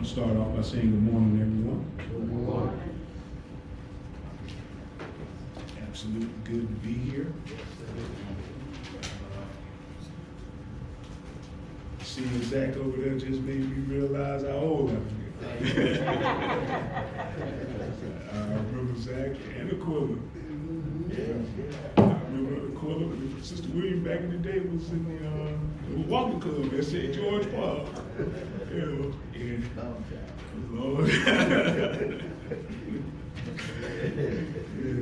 Start off by saying good morning, everyone. Good morning. Absolutely good to be here. Seeing Zach over there just made me realize how old I am. I remember Zach and Aquila. I remember Aquila with Sister William back in the day was in the walking club at St. George Park. You know, and Lord. Yeah,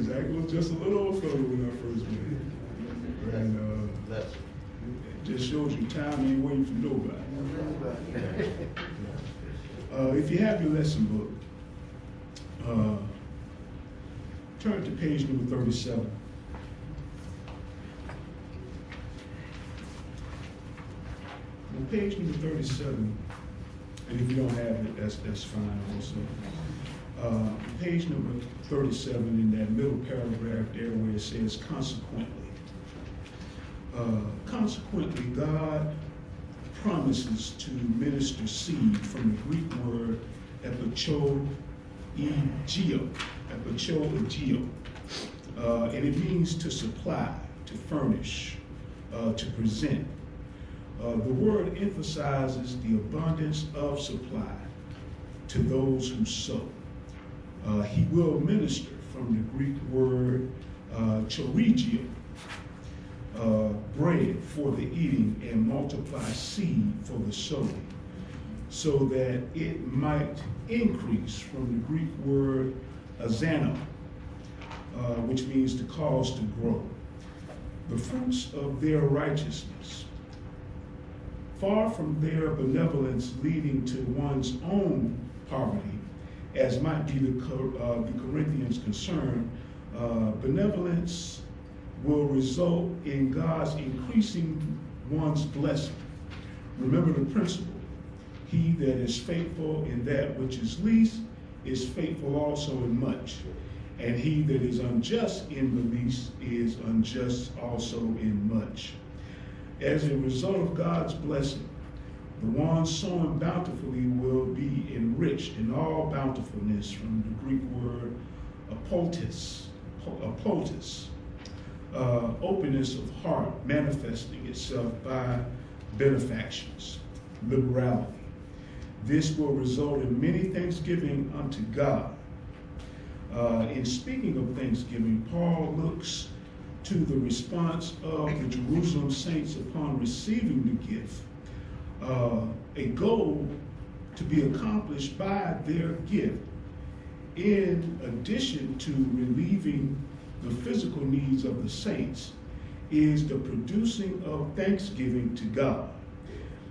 Zach was just a little old fellow when I first met him. And it just shows you time ain't waiting for nobody. If you have your lesson book, turn to page number 37. On page number 37, and if you don't have it, that's fine also. Page number 37 in that middle paragraph there where it says consequently. Consequently, God promises to minister seed from the Greek word epicho-egeo, and it means to supply, to furnish, to present. The word emphasizes the abundance of supply to those who sow. He will minister from the Greek word chorigio, bread for the eating, and multiply seed for the sowing, so that it might increase from the Greek word azano, which means to cause to grow. The fruits of their righteousness, far from their benevolence leading to one's own poverty, as might be the Corinthians' concern, benevolence will result in God's increasing one's blessing. Remember the principle: he that is faithful in that which is least is faithful also in much, and he that is unjust in the least is unjust also in much. As a result of God's blessing, the one sowing bountifully will be enriched in all bountifulness, from the Greek word apotis, openness of heart manifesting itself by benefactions, liberality. This will result in many thanksgiving unto God. In speaking of thanksgiving, Paul looks to the response of the Jerusalem saints upon receiving the gift, a goal to be accomplished by their gift, in addition to relieving the physical needs of the saints, is the producing of thanksgiving to God.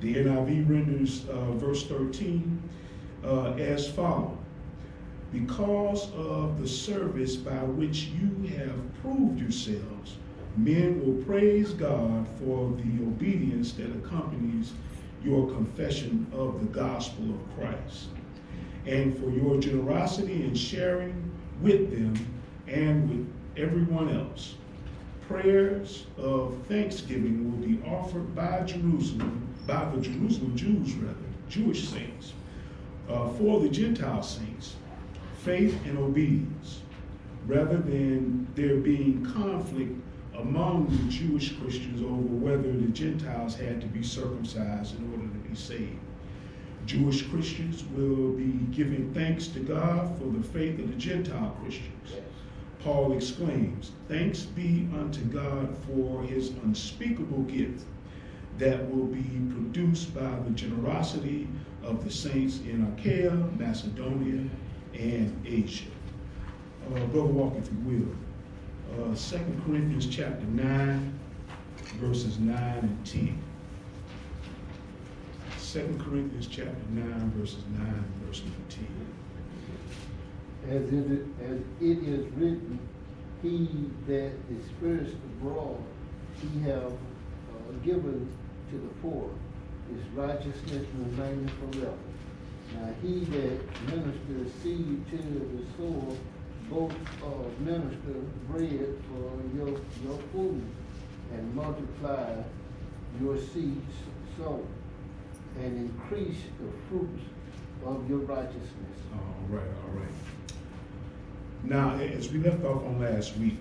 The NIV renders verse 13 as follows: because of the service by which you have proved yourselves, men will praise God for the obedience that accompanies your confession of the gospel of Christ, and for your generosity in sharing with them and with everyone else. Prayers of thanksgiving will be offered by the Jerusalem Jewish saints, for the Gentile saints, faith and obedience, rather than there being conflict among the Jewish Christians over whether the Gentiles had to be circumcised in order to be saved. Jewish Christians will be giving thanks to God for the faith of the Gentile Christians. Paul exclaims, "Thanks be unto God for his unspeakable gift that will be produced by the generosity of the saints in Achaia, Macedonia, and Asia." Brother Walker, if you will. 2 Corinthians chapter 9, verses 9 and 10. 2 Corinthians chapter 9, verses 9 and verse number 10. As it is written, he that dispersed abroad, he have given to the poor, his righteousness remaining forever. Now he that ministers seed to the sower, both minister bread for your food, and multiply your seeds sown, and increase the fruits of your righteousness. All right, all right. Now, as we left off on last week,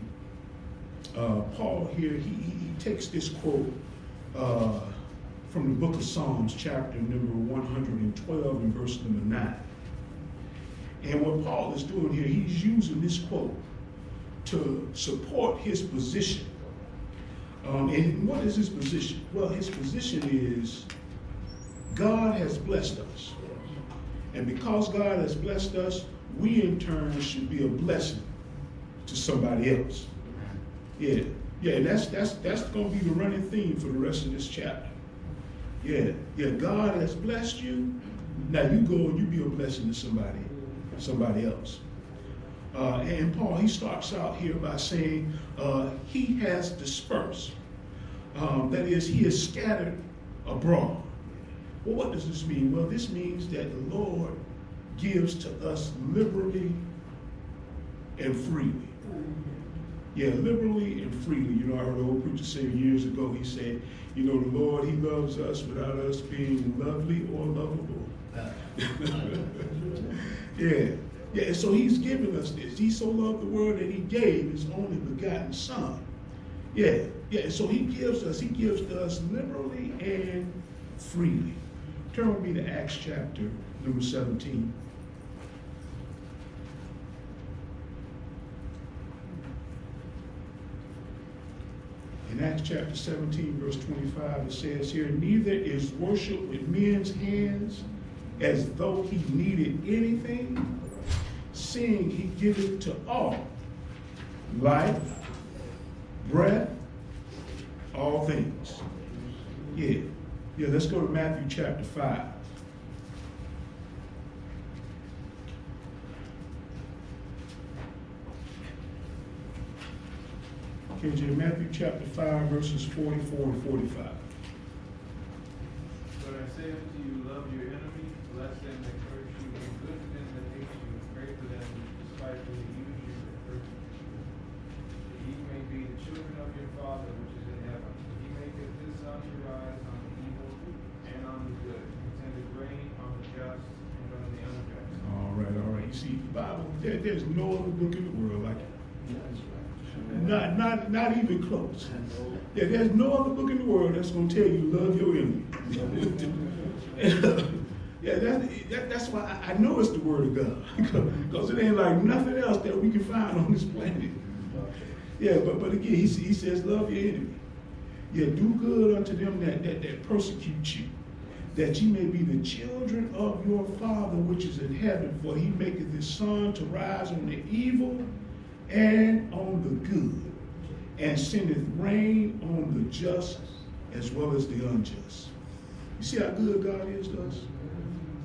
Paul here, he takes this quote from the book of Psalms, chapter number 112 and verse number 9. And what Paul is doing here, he's using this quote to support his position. And what is his position? Well, his position is God has blessed us. And because God has blessed us, we in turn should be a blessing to somebody else. Yeah, and that's going to be the running theme for the rest of this chapter. Yeah, God has blessed you. Now you go and you be a blessing to somebody else. And Paul, he starts out here by saying he has dispersed. That is, he is scattered abroad. Well, what does this mean? Well, this means that the Lord gives to us liberally and freely. Yeah, liberally and freely. You know, I heard an old preacher say years ago, he said, you know, the Lord, he loves us without us being lovely or lovable. Yeah, so he's given us this. He so loved the world that he gave his only begotten son. Yeah, so he gives us liberally and freely. Turn with me to Acts chapter number 17. In Acts chapter 17, verse 25, it says here, neither is worship with men's hands as though he needed anything, seeing he giveth to all life, breath, all things. Yeah, let's go to Matthew chapter 5. KJ, Matthew chapter 5, verses 44 and 45. But I say unto you, love your enemies, bless them that curse you, do good to them that hate you, pray for them which despitefully use you and persecute you. That ye may be the children of your Father which is in heaven. For he maketh his sun to rise on the evil and on the good, and sendeth rain on the just and on the unjust. All right. You see, the Bible, there's no other book in the world like it. Not even close. Yeah, there's no other book in the world that's going to tell you love your enemy. That's why I know it's the word of God, because it ain't like nothing else that we can find on this planet. Yeah, but again, he says love your enemy. Yeah, do good unto them that persecute you, that ye may be the children of your Father which is in heaven, for he maketh his sun to rise on the evil and on the good, and sendeth rain on the just as well as the unjust. You see how good God is to us?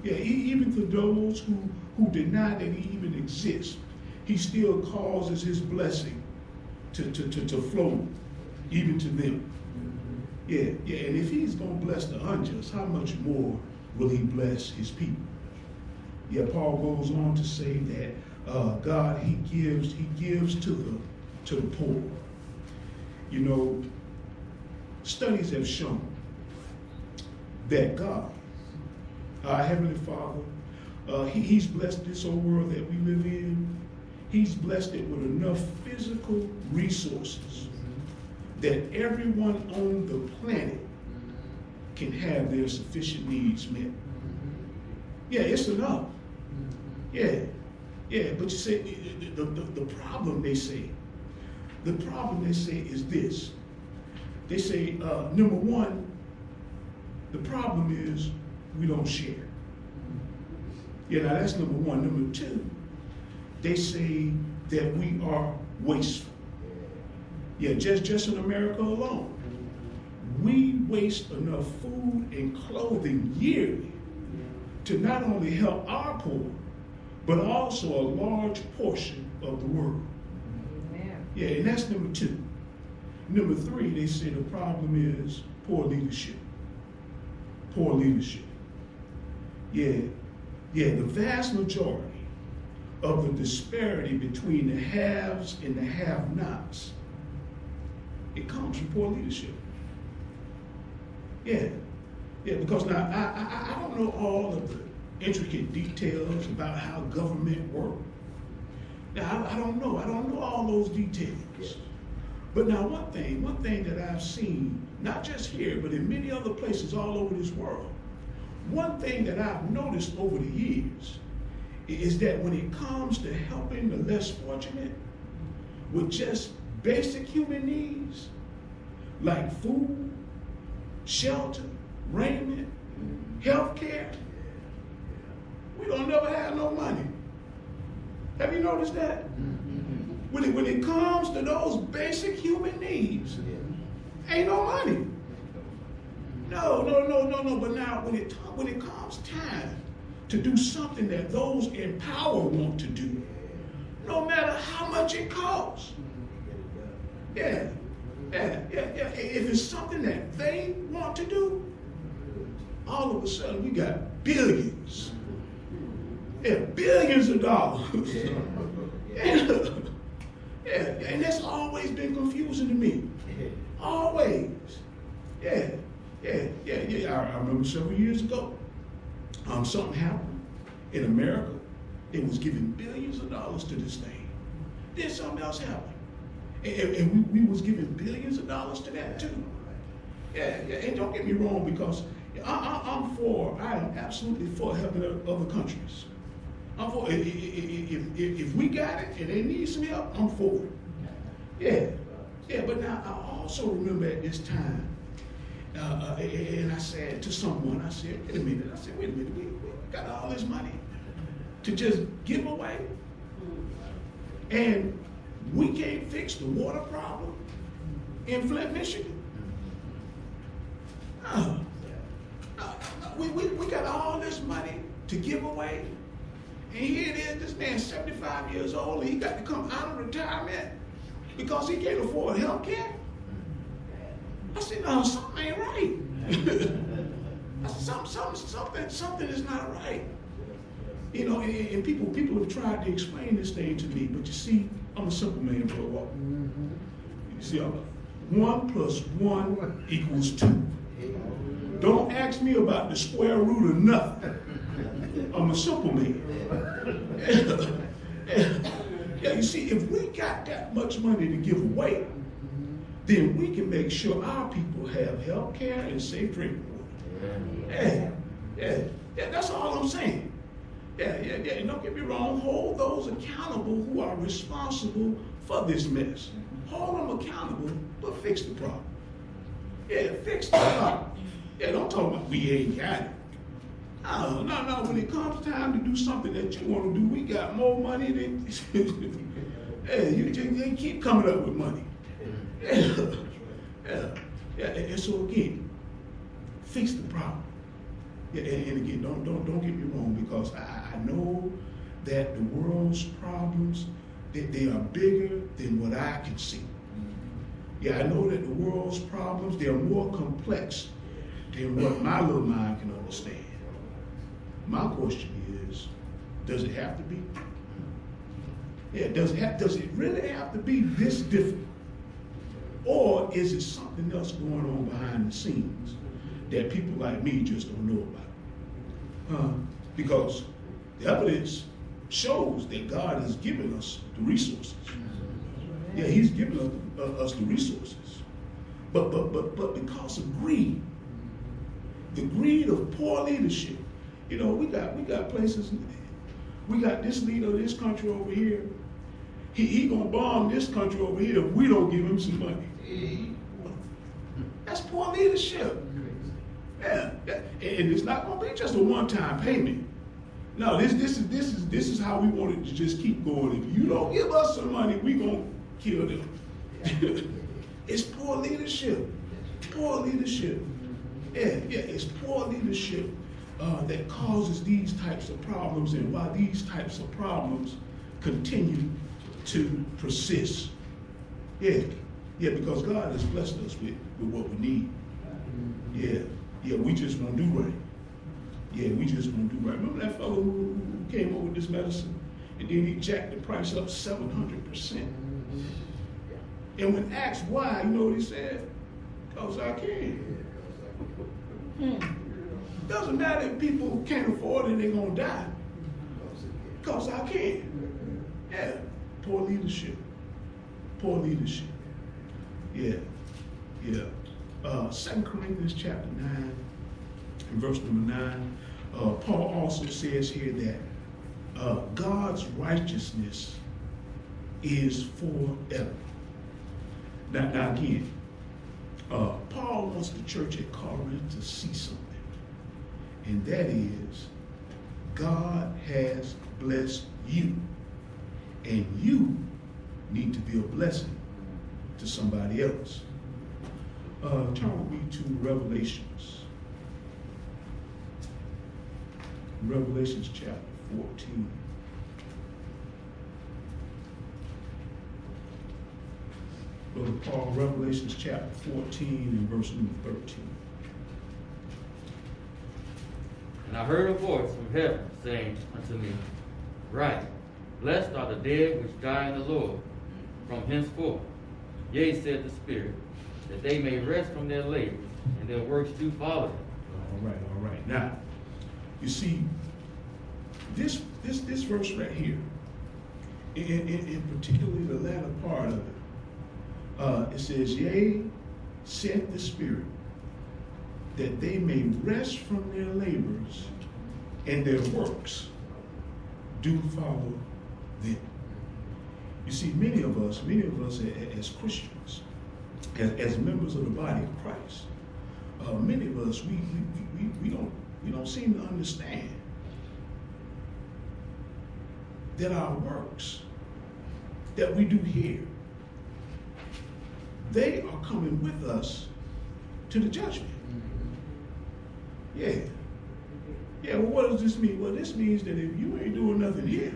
Yeah, even to those who deny that he even exists, he still causes his blessing to flow even to them. Yeah, and if he's going to bless the unjust, how much more will he bless his people? Yeah, Paul goes on to say that God, he gives to the poor. You know, studies have shown that God, our Heavenly Father, he's blessed this old world that we live in. He's blessed it with enough physical resources that everyone on the planet can have their sufficient needs met. Yeah, it's enough. Yeah, but you say, the problem they say is this. They say, number one, the problem is we don't share. Yeah, now that's number one. Number two, they say that we are wasteful. Yeah, just in America alone, we waste enough food and clothing yearly to not only help our poor, but also a large portion of the world. Amen. Yeah, and that's number two. Number three, they say the problem is poor leadership. Poor leadership. Yeah, the vast majority of the disparity between the haves and the have-nots, it comes from poor leadership. Yeah, because now I don't know all of intricate details about how government works. Now, I don't know all those details. But now one thing that I've seen, not just here, but in many other places all over this world, one thing that I've noticed over the years is that when it comes to helping the less fortunate with just basic human needs, like food, shelter, raiment, health care, we don't never have no money. Have you noticed that? When it comes to those basic human needs, ain't no money. No. But now when it comes time to do something that those in power want to do, no matter how much it costs, yeah. If it's something that they want to do, all of a sudden we got billions. Yeah, billions of dollars. And that's always been confusing to me. Always. Yeah. I remember several years ago, something happened in America. It was giving billions of dollars to this thing. Then something else happened. And we was giving billions of dollars to that too. Yeah. And don't get me wrong, because I am absolutely for helping other countries. I'm for, if we got it and they need some help, I'm for it. Yeah, but now I also remember at this time, and I said to someone, I said, wait a minute, we got all this money to just give away, and we can't fix the water problem in Flint, Michigan. No. We got all this money to give away, and here it is, this man's 75 years old, and he got to come out of retirement because he can't afford health care. I said, no, something ain't right. I said, something is not right. You know, and people have tried to explain this thing to me, but you see, I'm a simple man, Brother Walker. You see, 1 + 1 = 2. Don't ask me about the square root of nothing. I'm a simple man. Yeah, you see, if we got that much money to give away, then we can make sure our people have health care and safe drinking water. Yeah, that's all I'm saying. Yeah, and don't get me wrong, hold those accountable who are responsible for this mess. Hold them accountable, but fix the problem. Yeah, fix the problem. Yeah, don't talk about we ain't got it. No, when it comes time to do something that you want to do, we got more money than, hey, you keep coming up with money. Yeah, and so again, fix the problem. Yeah, and again, don't get me wrong, because I know that the world's problems, they are bigger than what I can see. Yeah, I know that the world's problems, they are more complex than what my little mind can understand. My question is, does it have to be? Yeah, does it really have to be this different? Or is it something else going on behind the scenes that people like me just don't know about? Because the evidence shows that God has given us the resources. Yeah, He's given us the resources. But because of greed, the greed of poor leadership, you know, we got places, we got this leader of this country over here. He gonna bomb this country over here if we don't give him some money. That's poor leadership. Yeah, and it's not gonna be just a one-time payment. No, this is how we want it to just keep going. If you don't give us some money, we gonna kill them. It's poor leadership. Poor leadership. Yeah, it's poor leadership that causes these types of problems, and why these types of problems continue to persist. Yeah, because God has blessed us with what we need. Yeah, we just won't do right. Yeah, we just won't do right. Remember that fellow who came up with this medicine, and then he jacked the price up 700%. And when asked why, you know what he said? Because I can. Doesn't matter if people can't afford it, they're going to die. Because I can. Yeah. Poor leadership. Poor leadership. Yeah. Yeah. 2 Corinthians chapter 9 and verse number 9. Paul also says here that God's righteousness is forever. Now again, Paul wants the church at Corinth to see something. And that is, God has blessed you. And you need to be a blessing to somebody else. Turn with me to Revelations. Revelations chapter 14. Brother Paul, Revelations chapter 14 and verse number 13. And I heard a voice from heaven saying unto me, Write, blessed are the dead which die in the Lord from henceforth. Yea, said the Spirit, that they may rest from their labors, and their works do follow them. All right. Now, you see, this verse right here, in particularly the latter part of it, it says, Yea, said the Spirit, that they may rest from their labors, and their works do follow them. You see, many of us as Christians, as members of the body of Christ, many of us we don't seem to understand that our works that we do here, they are coming with us to the judgment. Yeah. Yeah, well, what does this mean? Well, this means that if you ain't doing nothing here,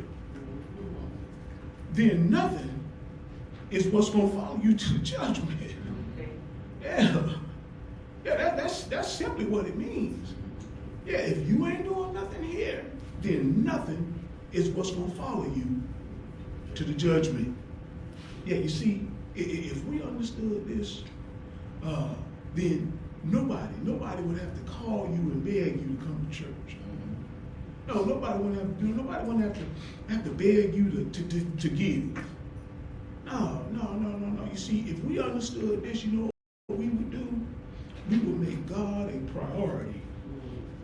then nothing is what's going to follow you to the judgment. Yeah. Yeah, that's simply what it means. Yeah, if you ain't doing nothing here, then nothing is what's going to follow you to the judgment. Yeah, you see, if we understood this, then nobody would have to call you and beg you to come to church. No, nobody wouldn't have to beg you to give. No. You see, if we understood this, you know what we would do? We would make God a priority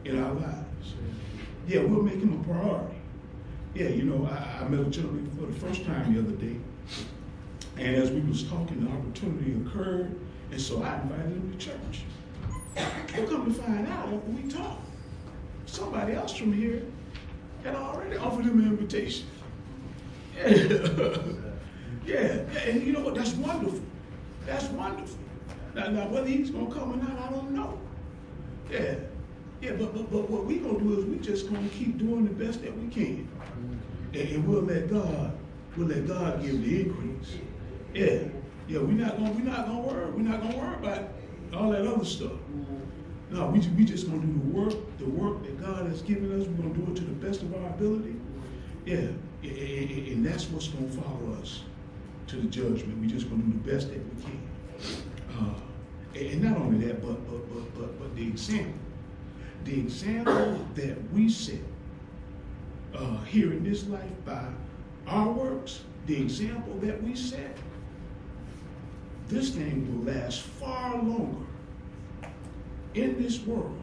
in our lives. Yeah, we'll make him a priority. Yeah, you know, I met a gentleman for the first time the other day, and as we was talking, the opportunity occurred, and so I invited him to church. Well, come to find out after we talked, somebody else from here had already offered him an invitation. Yeah, and you know what? That's wonderful. That's wonderful. Now whether he's gonna come or not, I don't know. Yeah, but what we gonna do is we just gonna keep doing the best that we can, and we'll let God give the increase. Yeah, we're not gonna worry about all that other stuff. No, we just gonna do the work that God has given us. We're gonna do it to the best of our ability. Yeah, and that's what's gonna follow us to the judgment. We just gonna do the best that we can. And not only that, but the example that we set here in this life by our works, the example that we set, this thing will last far longer in this world,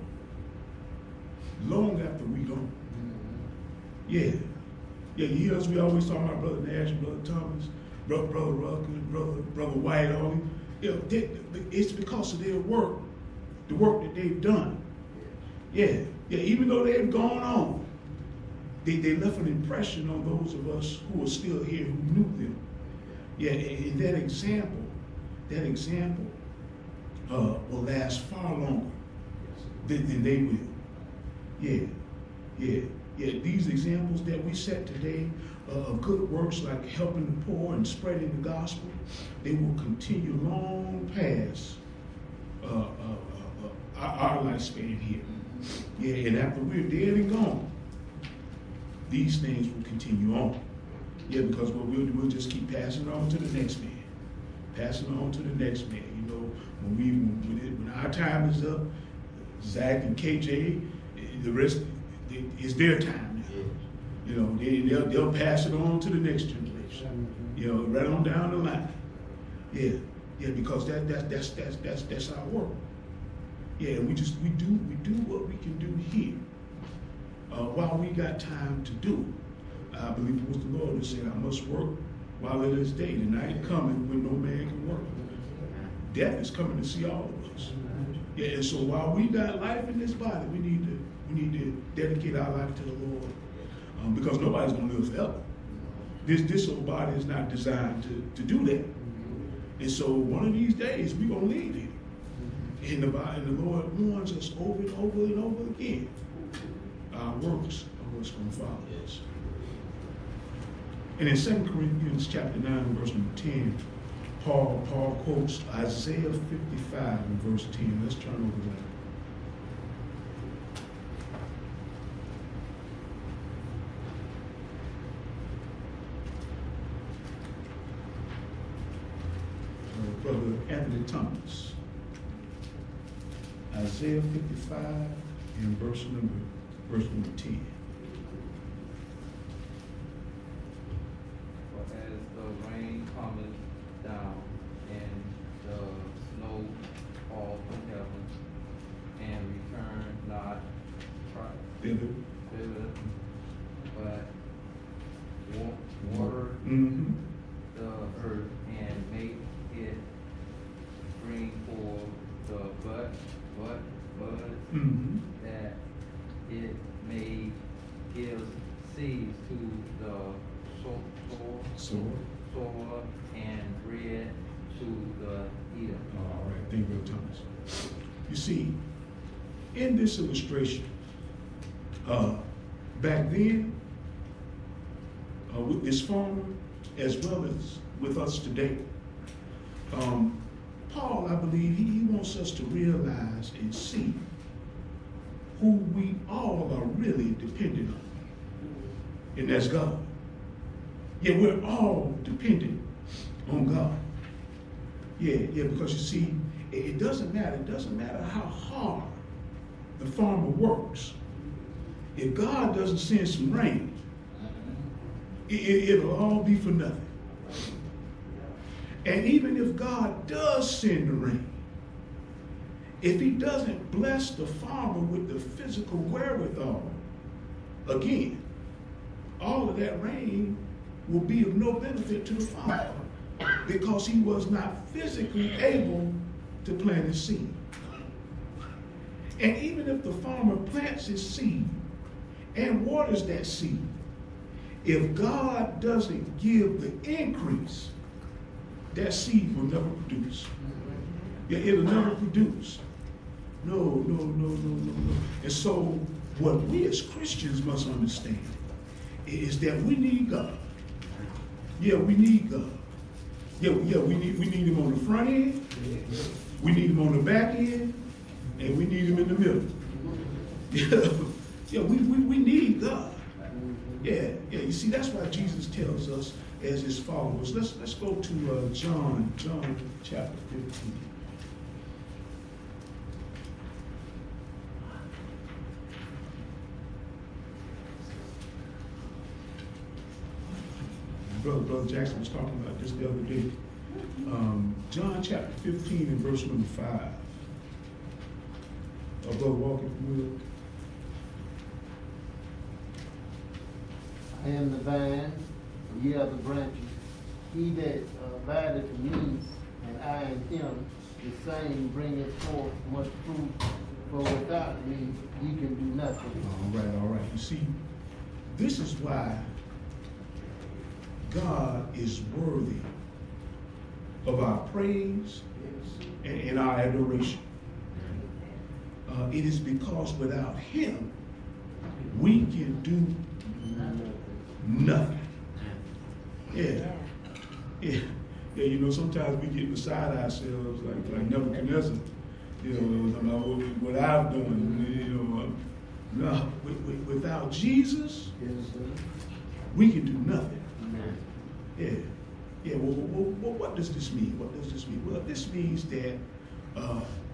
long after we go. Yeah, you hear us, we always talk about Brother Nash, Brother Thomas, Brother Rucker, Brother White, all these. You know, it's because of their work, the work that they've done. Yeah, even though they've gone on, they left an impression on those of us who are still here, who knew them. Yeah, and that example will last far longer than they will. Yeah. These examples that we set today of good works like helping the poor and spreading the gospel, they will continue long past our lifespan here. Yeah, and after we're dead and gone, these things will continue on. Yeah, because what we'll do, we'll just keep passing it on to the next man. Passing on to the next man. You know, when our time is up, Zach and KJ The rest is their time now. You know, they'll pass it on to the next generation. You know, right on down the line. Yeah, because that's our work. Yeah, we do what we can do here while we got time to do it. I believe it was the Lord who said, "I must work while it is day. The night coming when no man can work." Death is coming to see all of us. Yeah, and so while we got life in this body, we need to dedicate our life to the Lord, because nobody's gonna live forever. This old body is not designed to do that. And so one of these days we're gonna leave here. And the Lord warns us over and over and over again. Our works are what's gonna follow us. And in 2 Corinthians chapter 9, verse number 10, Paul quotes Isaiah 55 and verse 10. Let's turn over there. Brother Anthony Thomas. Isaiah 55 and verse number 10. For as the rain cometh down and the snow falls from heaven, and return not Thither. but water Mm-hmm. the earth and make it bring forth the bud, Mm-hmm. that it may give seed to the soil and bread to the eater. All right, thank you, Brother Thomas. You see, in this illustration, back then, with this farmer, as well as with us today, Paul, I believe, he wants us to realize and see who we all are really dependent on, and that's God. Yeah, we're all dependent on God. Yeah, because you see, it doesn't matter. It doesn't matter how hard the farmer works. If God doesn't send some rain, it'll all be for nothing. And even if God does send the rain, if he doesn't bless the farmer with the physical wherewithal, again, all of that rain will be of no benefit to the farmer because he was not physically able to plant his seed. And even if the farmer plants his seed and waters that seed, if God doesn't give the increase, that seed will never produce. Yeah, it'll never produce. No. And so what we as Christians must understand is that we need God. Yeah, we need God. Yeah, we need him on the front end, we need him on the back end, and we need him in the middle. Yeah, we need God. Yeah, you see, that's why Jesus tells us as his followers. Let's go to John chapter 15. Brother Jackson was talking about this the other day. John chapter 15 and verse number 5. Brother Walker, if you will. I am the vine, ye are the branches. He that abideth in me, and I in him, the same bringeth forth much fruit. For without me, ye can do nothing. All right. You see, this is why God is worthy of our praise and our adoration. It is because without him, we can do nothing. Yeah, you know, sometimes we get beside ourselves like Nebuchadnezzar, you know, about what I've done, you know. No, without Jesus, we can do nothing. Yeah. Well, what does this mean? Well, this means that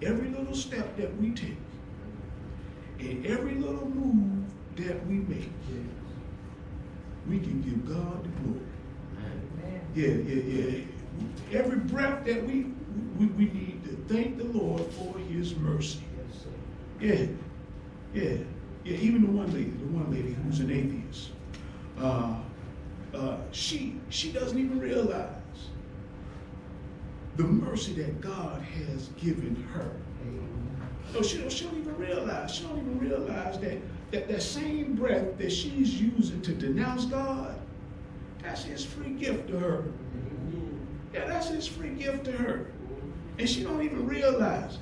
every little step that we take, in every little move that we make, we can give God the glory. Yeah. Every breath that we need to thank the Lord for his mercy. Yeah. Even the one lady who's an atheist, she doesn't even realize the mercy that God has given her. No, she don't even realize. She don't even realize that same breath that she's using to denounce God, that's his free gift to her. Yeah, that's his free gift to her. And she don't even realize it.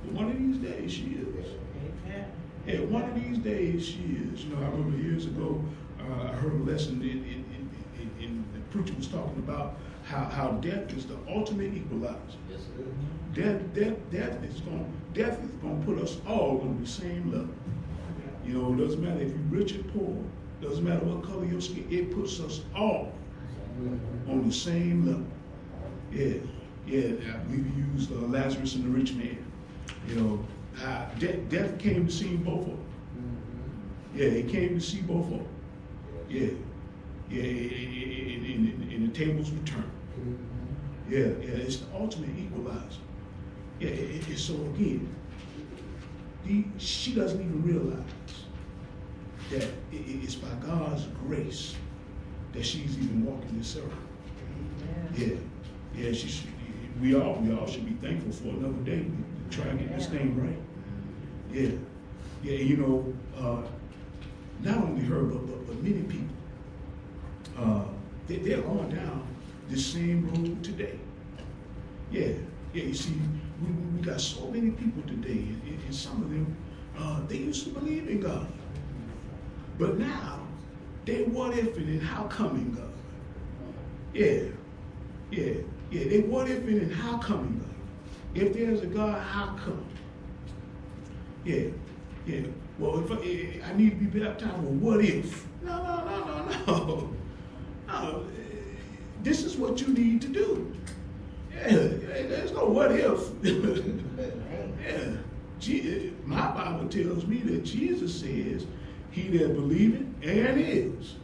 But one of these days she is. Yeah, one of these days she is. You know, I remember years ago, I heard a lesson in the preacher was talking about how death is the ultimate equalizer. Yes, it is. Death is going to put us all on the same level. You know, it doesn't matter if you're rich or poor. Doesn't matter what color your skin. It puts us all on the same level. Yeah. We've used Lazarus and the rich man. You know, death came to see both of them. Yeah, it came to see both of them. Yeah. And the tables were turned. Yeah, it's the ultimate equalizer. Yeah, so again, she doesn't even realize that it's by God's grace that she's even walking this earth. Yeah, we all should be thankful for another day to try and get this thing right. Yeah, you know, not only her, but many people, they're going down this same road today. Yeah, you see, we got so many people today, and some of them, they used to believe in God. But now, they what ifing and how coming God. Yeah, they what ifing and how coming God. If there's a God, how come? Yeah. Well, if I need to be baptized, well, what if? No. This is what you need to do. Yeah, there's no what if. Yeah. My Bible tells me that Jesus says, he that believeth and is.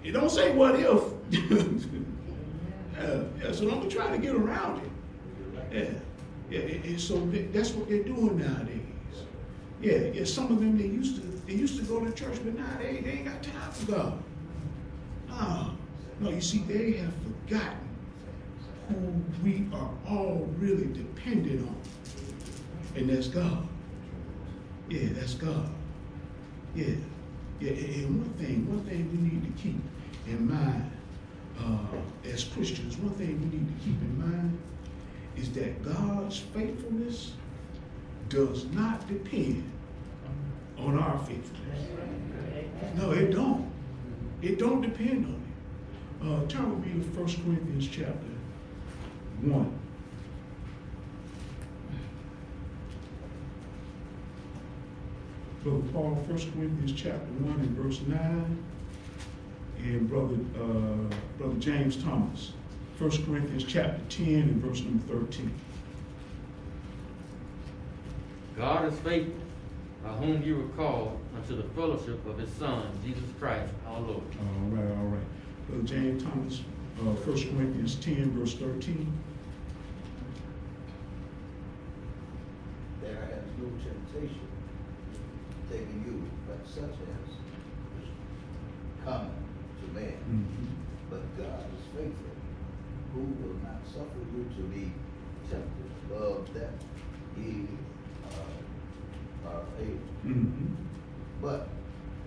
It don't say what if. So I'm trying to get around it. Yeah, and so that's what they're doing nowadays. Yeah, some of them, they used to go to church, but now they ain't got time for God. No, you see, they have forgotten who we are all really dependent on. And that's God. Yeah, that's God. Yeah, and one thing we need to keep in mind, as Christians, one thing we need to keep in mind is that God's faithfulness does not depend on our faithfulness. No, it don't. It don't depend on it. Turn with me to 1 Corinthians chapter 1. Brother Paul, 1 Corinthians chapter 1 and verse 9, and Brother James Thomas, 1 Corinthians chapter 10 and verse number 13. God is faithful, by whom you were called unto the fellowship of his Son, Jesus Christ, our Lord. All right. Brother James Thomas, 1 Corinthians 10, verse 13. There has no temptation taken you, but such as is common to man. Mm-hmm. But God is faithful, who will not suffer you to be tempted above that ye are able. Mm-hmm. But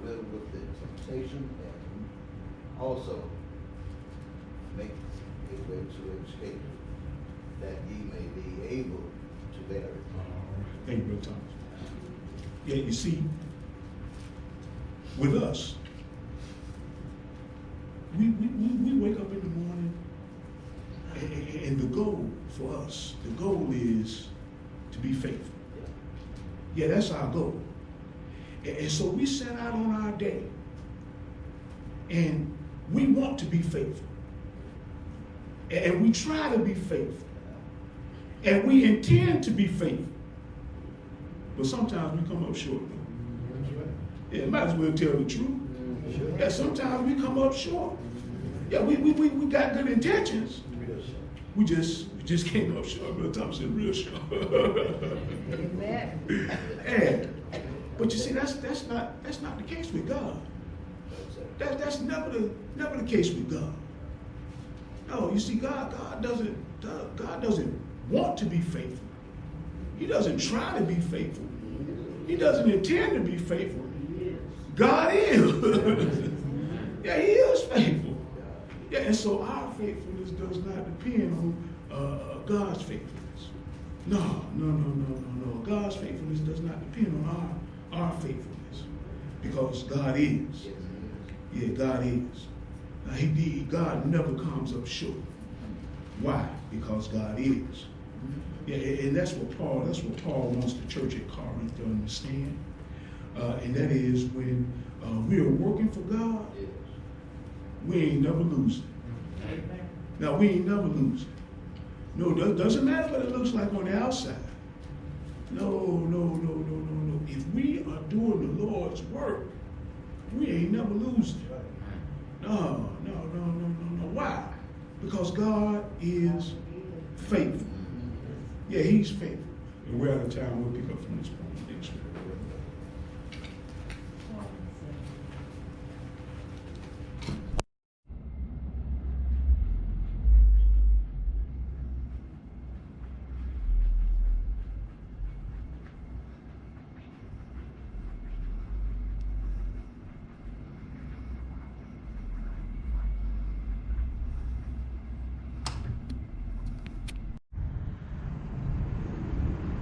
will with the temptation and also make a way to escape, that ye may be able to bear it. Thank you, Brother Thomas. Yeah, you see, with us, we wake up in the morning, and the goal for us, the goal is to be faithful. Yeah, that's our goal. And so we set out on our day, and we want to be faithful. And we try to be faithful. And we intend to be faithful. But sometimes we come up short, though. Yeah, might as well tell the truth. Yeah, sometimes we come up short. Yeah, we got good intentions. We just came up short. Brother Thompson, real short. Amen. And, but you see, that's not the case with God. That's never the case with God. No, you see, God doesn't want to be faithful. He doesn't try to be faithful. He doesn't intend to be faithful. God is. Yeah, he is faithful. Yeah, and so our faithfulness does not depend on God's faithfulness. No. God's faithfulness does not depend on our faithfulness, because God is. Yeah, God is. Now, God never comes up short. Why? Because God is. Yeah, and that's what Paul wants the church at Corinth to understand. And that is, when we are working for God, we ain't never losing. Now, we ain't never losing. No, it doesn't matter what it looks like on the outside. No. If we are doing the Lord's work, we ain't never losing. No. Why? Because God is faithful. Yeah, he's faithful. And we're out of time. We'll pick up from this point.